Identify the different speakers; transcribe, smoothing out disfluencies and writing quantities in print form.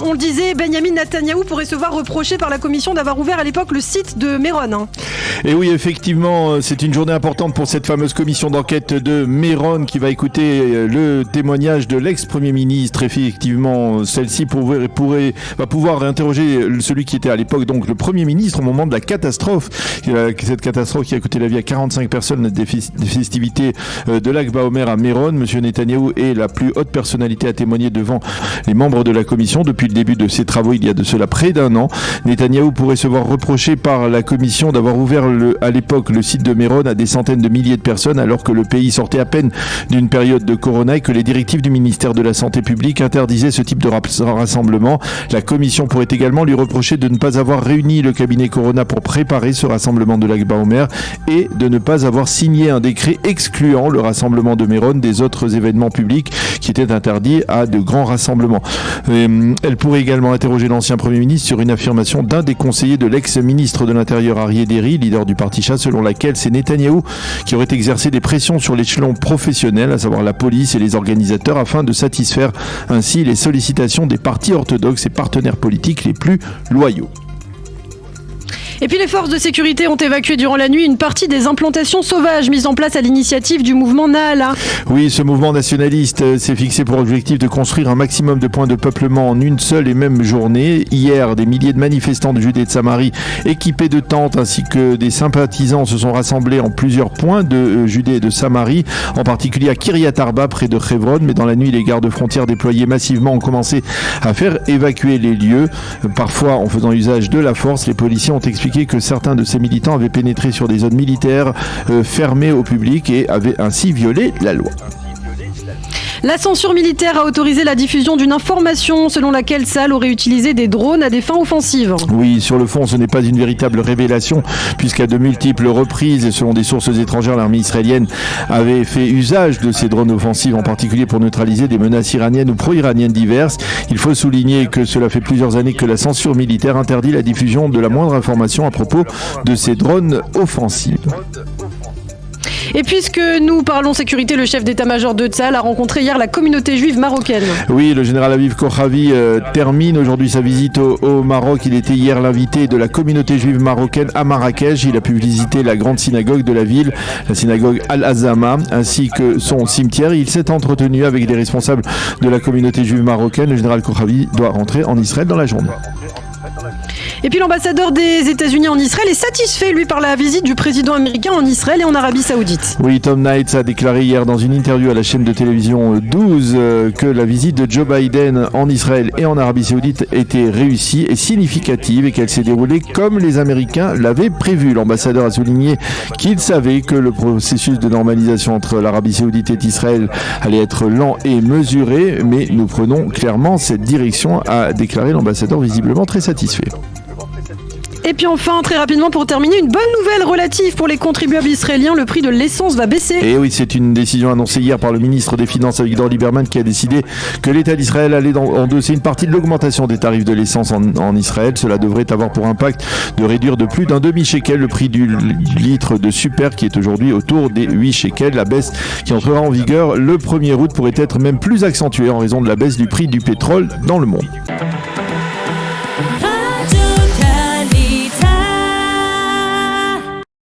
Speaker 1: On le disait, Benyamin Netanyahou pourrait se voir reprocher par la commission d'avoir ouvert à l'époque le site de Méron.
Speaker 2: Et oui, effectivement, c'est une journée importante pour cette fameuse commission d'enquête de Méron qui va écouter le témoignage de l'ex-premier ministre. Effectivement, celle-ci va pouvoir interroger celui qui était à l'époque donc le premier ministre au moment de la catastrophe. Cette catastrophe qui a coûté la vie à 45 personnes des festivités de Lag BaOmer à Méron. Monsieur Netanyahou est la plus haute personnalité à témoigner devant les membres de la commission depuis le début de ses travaux il y a de cela près d'un an. Netanyahou pourrait se voir reprocher par la commission d'avoir ouvert à l'époque le site de Méron à des centaines de milliers de personnes alors que le pays sortait à peine d'une période de corona et que les directives du ministère de la Santé publique interdisaient ce type de rassemblement. La commission pourrait également lui reprocher de ne pas avoir réuni le cabinet Corona pour préparer ce rassemblement de Lag BaOmer et de ne pas avoir signé un décret excluant le rassemblement de Méron des autres événements publics qui étaient interdits à de grands rassemblements. Elle pourrait également interroger l'ancien Premier ministre sur une affirmation d'un des conseillers de l'ex-ministre de l'Intérieur Aryeh Deri, leader du parti Shas, selon laquelle c'est Netanyahou qui aurait exercé des pressions sur l'échelon professionnel, à savoir la police et les organisateurs, afin de satisfaire ainsi les sollicitations des partis orthodoxes et partenaires politiques les plus loyaux.
Speaker 1: Et puis les forces de sécurité ont évacué durant la nuit une partie des implantations sauvages mises en place à l'initiative du mouvement Nahala.
Speaker 2: Oui, ce mouvement nationaliste s'est fixé pour objectif de construire un maximum de points de peuplement en une seule et même journée. Hier, des milliers de manifestants de Judée et de Samarie équipés de tentes ainsi que des sympathisants se sont rassemblés en plusieurs points de Judée et de Samarie, en particulier à Kiryat Arba près de Hebron. Mais dans la nuit, les gardes frontières déployés massivement ont commencé à faire évacuer les lieux. Parfois, en faisant usage de la force, les policiers ont expliqué que certains de ces militants avaient pénétré sur des zones militaires fermées au public et avaient ainsi violé la loi.
Speaker 1: La censure militaire a autorisé la diffusion d'une information selon laquelle Tsahal aurait utilisé des drones à des fins offensives.
Speaker 2: Oui, sur le fond, ce n'est pas une véritable révélation, puisqu'à de multiples reprises, et selon des sources étrangères, l'armée israélienne avait fait usage de ces drones offensifs, en particulier pour neutraliser des menaces iraniennes ou pro-iraniennes diverses. Il faut souligner que cela fait plusieurs années que la censure militaire interdit la diffusion de la moindre information à propos de ces drones offensifs.
Speaker 1: Et puisque nous parlons sécurité, le chef d'état-major de Tsahal a rencontré hier la communauté juive marocaine.
Speaker 2: Oui, le général Aviv Kochavi termine aujourd'hui sa visite au Maroc. Il était hier l'invité de la communauté juive marocaine à Marrakech. Il a pu visiter la grande synagogue de la ville, la synagogue Al-Azama, ainsi que son cimetière. Il s'est entretenu avec des responsables de la communauté juive marocaine. Le général Kochavi doit rentrer en Israël dans la journée.
Speaker 1: Et puis l'ambassadeur des États-Unis en Israël est satisfait, lui, par la visite du président américain en Israël et en Arabie Saoudite.
Speaker 2: Oui, Tom Knights a déclaré hier dans une interview à la chaîne de télévision 12 que la visite de Joe Biden en Israël et en Arabie Saoudite était réussie et significative et qu'elle s'est déroulée comme les Américains l'avaient prévu. L'ambassadeur a souligné qu'il savait que le processus de normalisation entre l'Arabie Saoudite et Israël allait être lent et mesuré, mais nous prenons clairement cette direction, a déclaré l'ambassadeur, visiblement très satisfait.
Speaker 1: Et puis enfin, très rapidement pour terminer, une bonne nouvelle relative pour les contribuables israéliens, le prix de l'essence va baisser.
Speaker 2: Et oui, c'est une décision annoncée hier par le ministre des Finances Avigdor Lieberman qui a décidé que l'État d'Israël allait endosser une partie de l'augmentation des tarifs de l'essence en Israël. Cela devrait avoir pour impact de réduire de plus d'un demi-shekel le prix du litre de super qui est aujourd'hui autour des 8 shekels. La baisse qui entrera en vigueur le 1er août pourrait être même plus accentuée en raison de la baisse du prix du pétrole dans le monde.